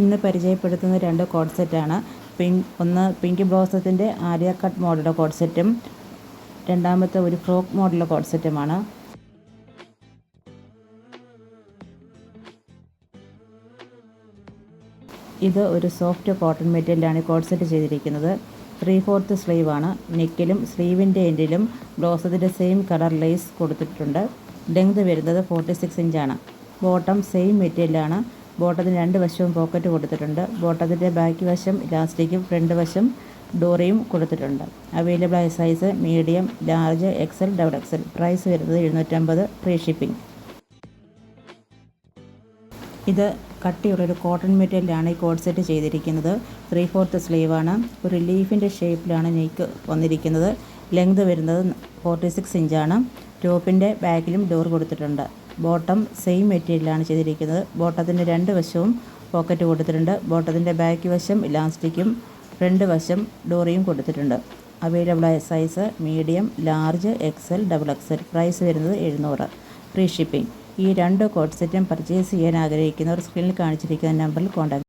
ഇന്ന് പരിചയപ്പെടുത്തുന്ന 2 കോഡ് സെറ്റാണ്. ഒന്ന് പിങ്ക് ബ്ലോസത്തിൻ്റെ ആര്യ കട്ട് മോഡലുള്ള കോഡ് സെറ്റും രണ്ടാമത്തെ ഒരു ഫ്രോക്ക് മോഡലുള്ള കോഡ് സെറ്റുമാണ്. ഇത് ഒരു സോഫ്റ്റ് കോട്ടൺ മെറ്റീരിയലാണ് കോഡ് സെറ്റ് ചെയ്തിരിക്കുന്നത്. 3/4 സ്ലീവാണ്. നെക്കിലും സ്ലീവിൻ്റെ എൻഡിലും ബ്ലോസത്തിൻ്റെ സെയിം കളർ ലേസ് കൊടുത്തിട്ടുണ്ട്. ലെങ്ത് വരുന്നത് 46 ഇഞ്ചാണ്. ബോട്ടം സെയിം മെറ്റീരിയലാണ്. ബോട്ടത്തിന് 2 വശവും പോക്കറ്റ് കൊടുത്തിട്ടുണ്ട്. ബോട്ടത്തിൻ്റെ ബാക്ക് വശം ഇലാസ്റ്റിക്കും ഫ്രണ്ട് വശം ഡോറിയും കൊടുത്തിട്ടുണ്ട്. അവൈലബിൾ ആയ size medium, large, XL, double XL. Price വരുന്നത് 750, ഫ്രീ ഷിപ്പിംഗ്. ഇത് കട്ടിയുള്ളൊരു കോട്ടൺ മെറ്റീരിയലാണ് ഈ കോഡ് സെറ്റ് ചെയ്തിരിക്കുന്നത്. 3/4 സ്ലീവാണ്. ഒരു ലീഫിൻ്റെ ഷേപ്പിലാണ് നെക്ക് വന്നിരിക്കുന്നത്. ലെങ്ത് വരുന്നത് 46 ഇഞ്ചാണ്. ടോപ്പിൻ്റെ ബാക്കിലും ഡോർ കൊടുത്തിട്ടുണ്ട്. ബോട്ടം സെയിം മെറ്റീരിയലാണ് ചെയ്തിരിക്കുന്നത്. ബോട്ടത്തിൻ്റെ 2 വശവും പോക്കറ്റ് കൊടുത്തിട്ടുണ്ട്. ബോട്ടത്തിൻ്റെ ബാക്ക് വശം ഇലാസ്റ്റിക്കും ഫ്രണ്ട് വശം ഡോറിയും കൊടുത്തിട്ടുണ്ട്. അവൈലബിൾ ആയ size medium, large, XL, double XL. Price വരുന്നത് 700, ഫ്രീ ഷിപ്പിംഗ്. ഈ 2 കോഡ് സെറ്റും പർച്ചേസ് ചെയ്യാൻ ആഗ്രഹിക്കുന്നവർ സ്ക്രീനിൽ കാണിച്ചിരിക്കുന്ന നമ്പറിൽ കോൺടാക്ട്